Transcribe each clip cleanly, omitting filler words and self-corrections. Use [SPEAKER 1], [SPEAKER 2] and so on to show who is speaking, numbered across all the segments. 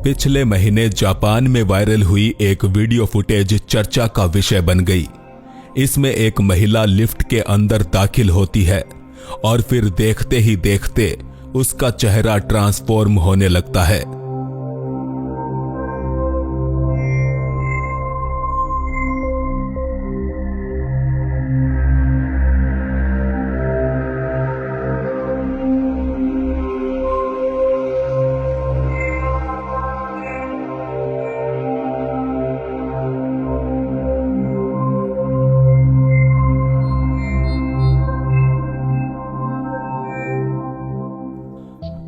[SPEAKER 1] पिछले महीने जापान में वायरल हुई एक वीडियो फुटेज चर्चा का विषय बन गई। इसमें एक महिला लिफ्ट के अंदर दाखिल होती है और फिर देखते ही देखते उसका चेहरा ट्रांसफॉर्म होने लगता है।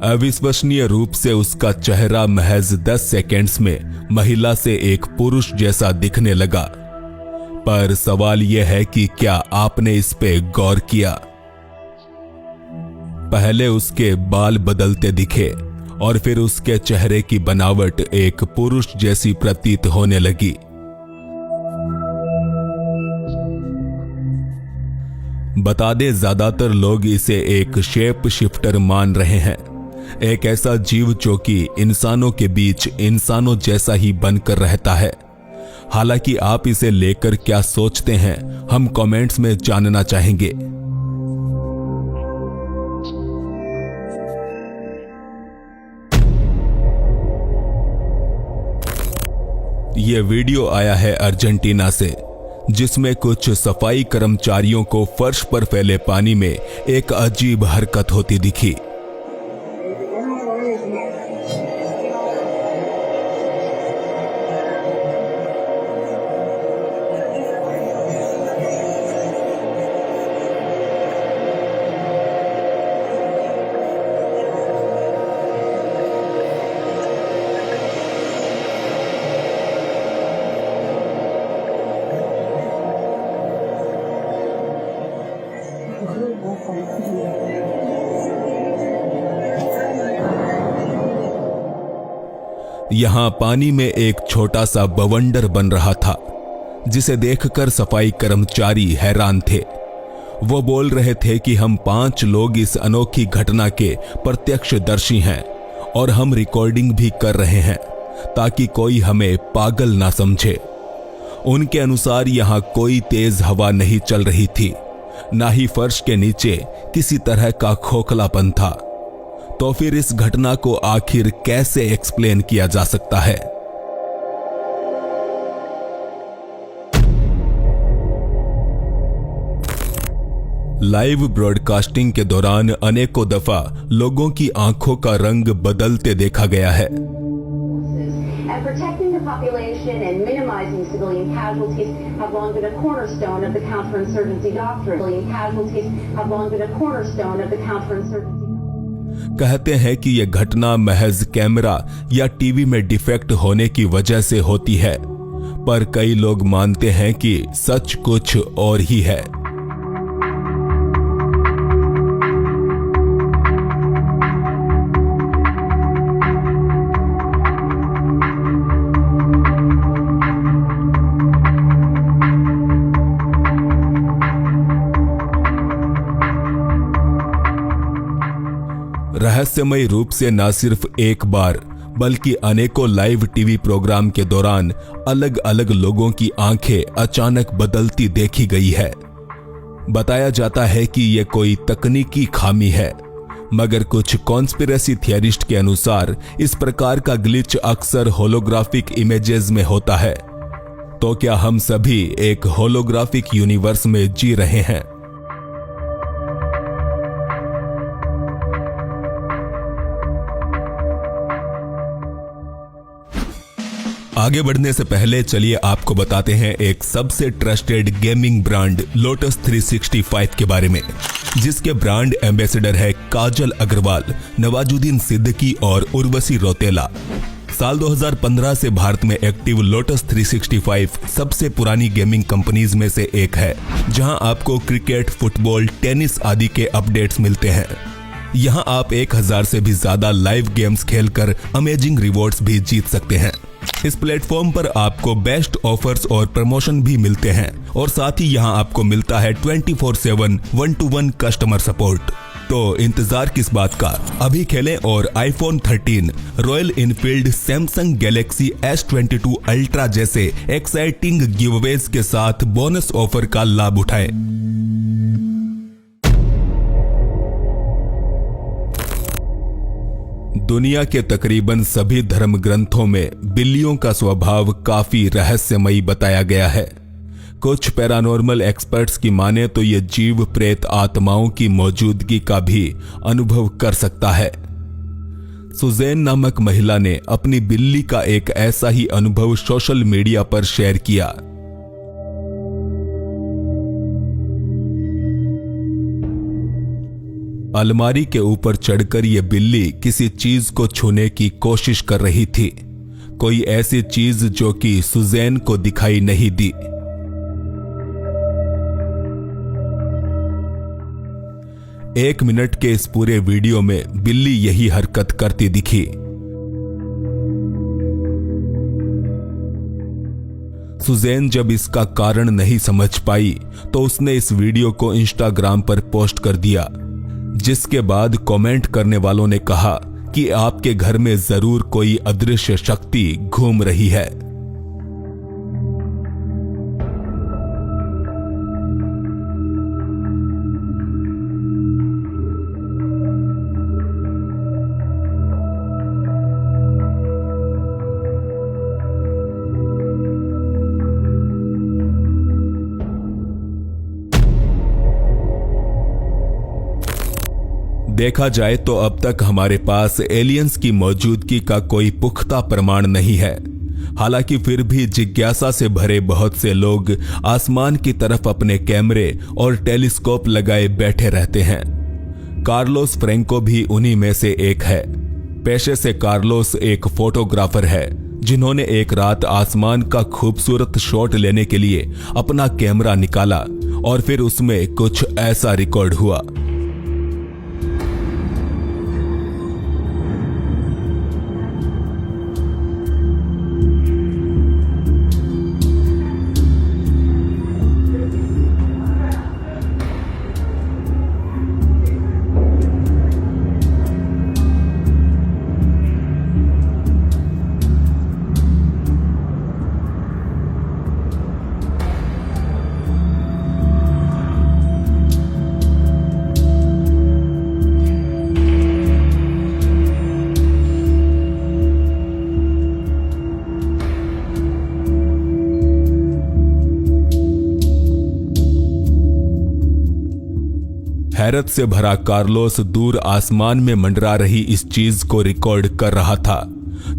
[SPEAKER 1] अविश्वसनीय रूप से उसका चेहरा महज 10 सेकंड्स में महिला से एक पुरुष जैसा दिखने लगा। पर सवाल यह है कि क्या आपने इस पे गौर किया? पहले उसके बाल बदलते दिखे और फिर उसके चेहरे की बनावट एक पुरुष जैसी प्रतीत होने लगी। बता दें, ज्यादातर लोग इसे एक शेप शिफ्टर मान रहे हैं, एक ऐसा जीव जो कि इंसानों के बीच इंसानों जैसा ही बनकर रहता है। हालांकि आप इसे लेकर क्या सोचते हैं, हम कमेंट्स में जानना चाहेंगे। यह वीडियो आया है अर्जेंटीना से, जिसमें कुछ सफाई कर्मचारियों को फर्श पर फैले पानी में एक अजीब हरकत होती दिखी। यहां पानी में एक छोटा सा बवंडर बन रहा था, जिसे देखकर सफाई कर्मचारी हैरान थे। वो बोल रहे थे कि हम 5 लोग इस अनोखी घटना के प्रत्यक्षदर्शी हैं और हम रिकॉर्डिंग भी कर रहे हैं ताकि कोई हमें पागल ना समझे। उनके अनुसार यहां कोई तेज हवा नहीं चल रही थी, ना ही फर्श के नीचे किसी तरह का खोखलापन था। तो फिर इस घटना को आखिर कैसे एक्सप्लेन किया जा सकता है? लाइव ब्रॉडकास्टिंग के दौरान अनेकों दफा लोगों की आंखों का रंग बदलते देखा गया है।
[SPEAKER 2] Population and minimizing civilian casualties have long been a cornerstone of the counterinsurgency doctrine. Civilian casualties have long been a cornerstone of the counterinsurgency.
[SPEAKER 1] कहते हैं कि यह घटना महज कैमरा या टीवी में डिफेक्ट होने की वजह से होती है, पर कई लोग मानते हैं कि सच कुछ और ही है। रहस्यमय रूप से न सिर्फ एक बार बल्कि अनेकों लाइव टीवी प्रोग्राम के दौरान अलग अलग लोगों की आंखें अचानक बदलती देखी गई है। बताया जाता है कि यह कोई तकनीकी खामी है, मगर कुछ कॉन्स्पिरेसी थियरिस्ट के अनुसार इस प्रकार का ग्लिच अक्सर होलोग्राफिक इमेजेस में होता है। तो क्या हम सभी एक होलोग्राफिक यूनिवर्स में जी रहे हैं? आगे बढ़ने से पहले चलिए आपको बताते हैं एक सबसे ट्रस्टेड गेमिंग ब्रांड लोटस 365 के बारे में, जिसके ब्रांड एम्बेसडर है काजल अग्रवाल, नवाजुद्दीन सिद्दीकी और उर्वशी रौतेला। साल 2015 से भारत में एक्टिव लोटस 365 सबसे पुरानी गेमिंग कंपनीज में से एक है, जहां आपको क्रिकेट, फुटबॉल, टेनिस आदि के अपडेट्स मिलते हैं। यहां आप 1000 से भी ज्यादा लाइव गेम्स खेलकर अमेजिंग रिवॉर्ड्स भी जीत सकते हैं। इस प्लेटफॉर्म पर आपको बेस्ट ऑफर्स और प्रमोशन भी मिलते हैं और साथ ही यहां आपको मिलता है 24/7 1-to-1 कस्टमर सपोर्ट। तो इंतजार किस बात का, अभी खेलें और iPhone 13, royal Enfield, Samsung Galaxy S22 ultra जैसे एक्साइटिंग गिवअवेज के साथ बोनस ऑफर का लाभ उठाएं। दुनिया के तकरीबन सभी धर्म ग्रंथों में बिल्लियों का स्वभाव काफी रहस्यमयी बताया गया है। कुछ पैरानॉर्मल एक्सपर्ट्स की माने तो ये जीव प्रेत आत्माओं की मौजूदगी का भी अनुभव कर सकता है। सुजैन नामक महिला ने अपनी बिल्ली का एक ऐसा ही अनुभव सोशल मीडिया पर शेयर किया। अलमारी के ऊपर चढ़कर यह बिल्ली किसी चीज को छूने की कोशिश कर रही थी, कोई ऐसी चीज जो कि सुजैन को दिखाई नहीं दी। एक मिनट के इस पूरे वीडियो में बिल्ली यही हरकत करती दिखी। सुजैन जब इसका कारण नहीं समझ पाई तो उसने इस वीडियो को इंस्टाग्राम पर पोस्ट कर दिया, जिसके बाद कमेंट करने वालों ने कहा कि आपके घर में जरूर कोई अदृश्य शक्ति घूम रही है। देखा जाए तो अब तक हमारे पास एलियंस की मौजूदगी का कोई पुख्ता प्रमाण नहीं है। हालांकि फिर भी जिज्ञासा से भरे बहुत से लोग आसमान की तरफ अपने कैमरे और टेलीस्कोप लगाए बैठे रहते हैं। कार्लोस फ्रेंको भी उन्हीं में से एक है। पेशे से कार्लोस एक फोटोग्राफर है, जिन्होंने एक रात आसमान का खूबसूरत शॉट लेने के लिए अपना कैमरा निकाला और फिर उसमें कुछ ऐसा रिकॉर्ड हुआ। हैरत से भरा कार्लोस दूर आसमान में मंडरा रही इस चीज को रिकॉर्ड कर रहा था,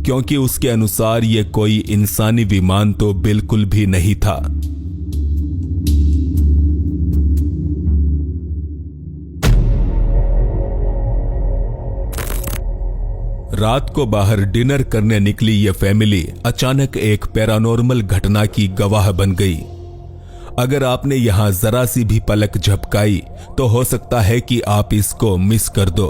[SPEAKER 1] क्योंकि उसके अनुसार यह कोई इंसानी विमान तो बिल्कुल भी नहीं था। रात को बाहर डिनर करने निकली यह फैमिली अचानक एक पैरानॉर्मल घटना की गवाह बन गई। अगर आपने यहां जरा सी भी पलक झपकाई तो हो सकता है कि आप इसको मिस कर दो।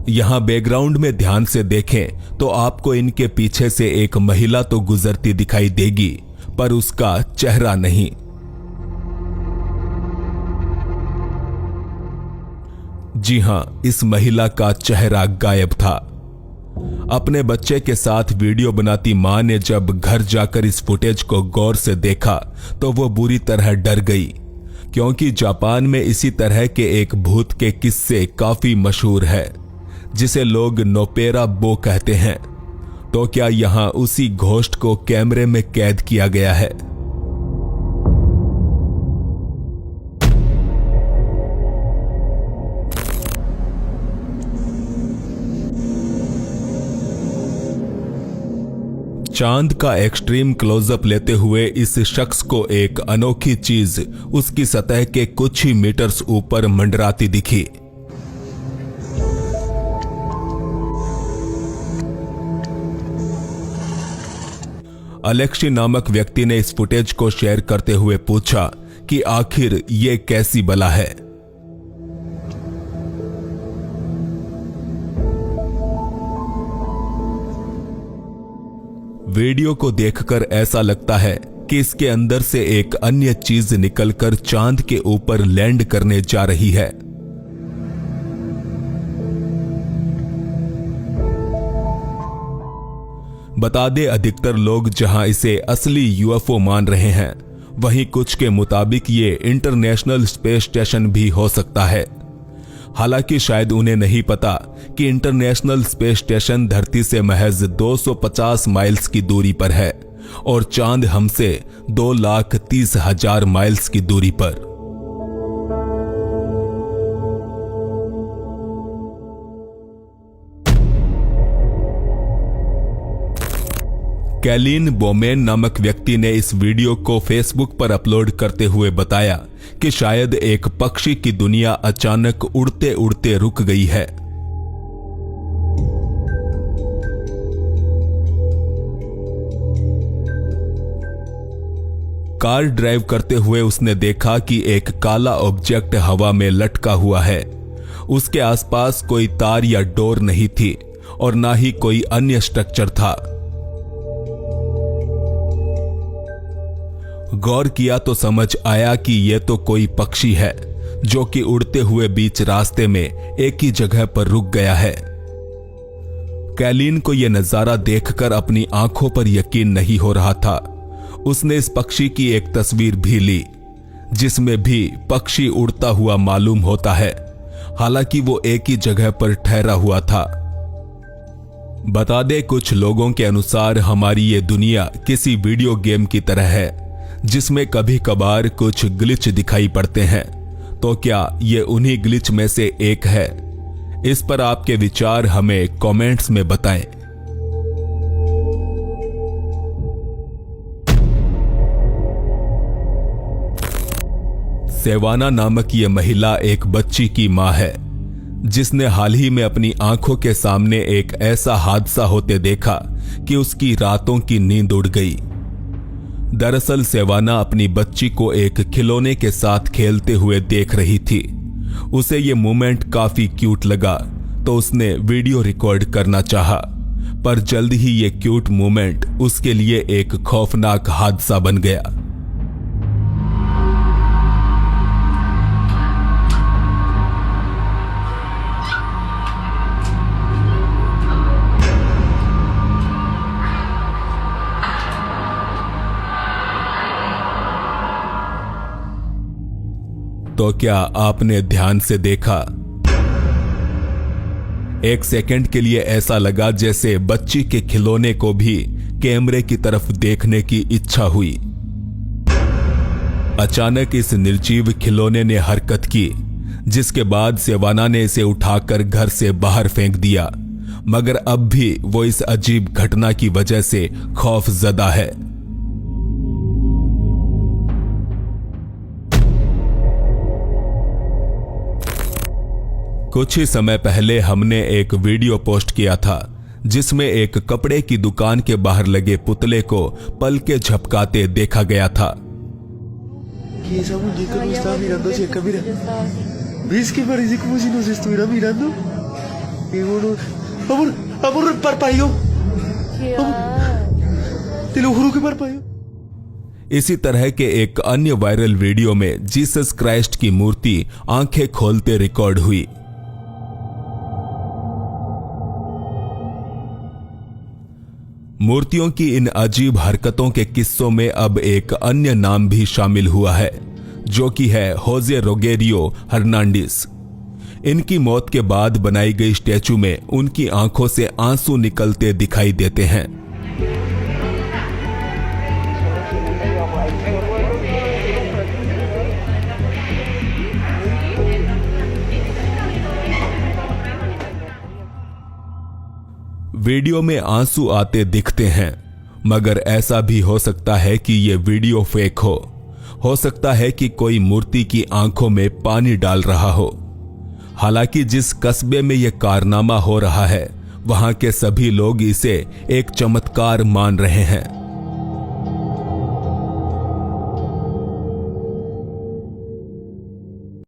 [SPEAKER 1] यहां बैकग्राउंड में ध्यान से देखें तो आपको इनके पीछे से एक महिला तो गुजरती दिखाई देगी, पर उसका चेहरा नहीं। जी हां, इस महिला का चेहरा गायब था। अपने बच्चे के साथ वीडियो बनाती मां ने जब घर जाकर इस फुटेज को गौर से देखा तो वो बुरी तरह डर गई, क्योंकि जापान में इसी तरह के एक भूत के किस्से काफी मशहूर है, जिसे लोग नोपेरा बो कहते हैं। तो क्या यहां उसी घोस्ट को कैमरे में कैद किया गया है? चांद का एक्सट्रीम क्लोजअप लेते हुए इस शख्स को एक अनोखी चीज उसकी सतह के कुछ ही मीटर्स ऊपर मंडराती दिखी। अलेक्सी नामक व्यक्ति ने इस फुटेज को शेयर करते हुए पूछा कि आखिर ये कैसी बला है। वीडियो को देखकर ऐसा लगता है कि इसके अंदर से एक अन्य चीज निकलकर चांद के ऊपर लैंड करने जा रही है। बता दे, अधिकतर लोग जहां इसे असली यूएफओ मान रहे हैं, वहीं कुछ के मुताबिक ये इंटरनेशनल स्पेस स्टेशन भी हो सकता है। हालांकि शायद उन्हें नहीं पता कि इंटरनेशनल स्पेस स्टेशन धरती से महज 250 माइल्स की दूरी पर है और चांद हमसे 2,30,000 माइल्स की दूरी पर। कैलिन बोमेन नामक व्यक्ति ने इस वीडियो को फेसबुक पर अपलोड करते हुए बताया कि शायद एक पक्षी की दुनिया अचानक उड़ते उड़ते रुक गई है। कार ड्राइव करते हुए उसने देखा कि एक काला ऑब्जेक्ट हवा में लटका हुआ है। उसके आसपास कोई तार या डोर नहीं थी और ना ही कोई अन्य स्ट्रक्चर था। गौर किया तो समझ आया कि यह तो कोई पक्षी है जो कि उड़ते हुए बीच रास्ते में एक ही जगह पर रुक गया है। कैलिन को यह नजारा देखकर अपनी आंखों पर यकीन नहीं हो रहा था। उसने इस पक्षी की एक तस्वीर भी ली जिसमें भी पक्षी उड़ता हुआ मालूम होता है, हालांकि वो एक ही जगह पर ठहरा हुआ था। बता दे, कुछ लोगों के अनुसार हमारी ये दुनिया किसी वीडियो गेम की तरह है जिसमें कभी कभार कुछ ग्लिच दिखाई पड़ते हैं। तो क्या ये उन्हीं ग्लिच में से एक है? इस पर आपके विचार हमें कमेंट्स में बताएं। सेवाना नामक ये महिला एक बच्ची की मां है जिसने हाल ही में अपनी आंखों के सामने एक ऐसा हादसा होते देखा कि उसकी रातों की नींद उड़ गई। दरअसल सेवाना अपनी बच्ची को एक खिलौने के साथ खेलते हुए देख रही थी। उसे ये मोमेंट काफी क्यूट लगा तो उसने वीडियो रिकॉर्ड करना चाहा, पर जल्द ही ये क्यूट मोमेंट उसके लिए एक खौफनाक हादसा बन गया। तो क्या आपने ध्यान से देखा? एक सेकंड के लिए ऐसा लगा जैसे बच्ची के खिलौने को भी कैमरे की तरफ देखने की इच्छा हुई। अचानक इस निर्जीव खिलौने ने हरकत की, जिसके बाद सेवाना ने इसे उठाकर घर से बाहर फेंक दिया, मगर अब भी वो इस अजीब घटना की वजह से खौफजदा है। कुछ ही समय पहले हमने एक वीडियो पोस्ट किया था जिसमें एक कपड़े की दुकान के बाहर लगे पुतले को पलके झपकाते देखा गया था। इसी तरह के एक अन्य वायरल वीडियो में जीसस क्राइस्ट की मूर्ति आंखें खोलते रिकॉर्ड हुई। मूर्तियों की इन अजीब हरकतों के किस्सों में अब एक अन्य नाम भी शामिल हुआ है, जो कि है होजे रोगेरियो हर्नांडिस। इनकी मौत के बाद बनाई गई स्टैचू में उनकी आंखों से आंसू निकलते दिखाई देते हैं। वीडियो में आंसू आते दिखते हैं, मगर ऐसा भी हो सकता है कि यह वीडियो फेक हो सकता है कि कोई मूर्ति की आंखों में पानी डाल रहा हो। हालांकि जिस कस्बे में यह कारनामा हो रहा है, वहां के सभी लोग इसे एक चमत्कार मान रहे हैं।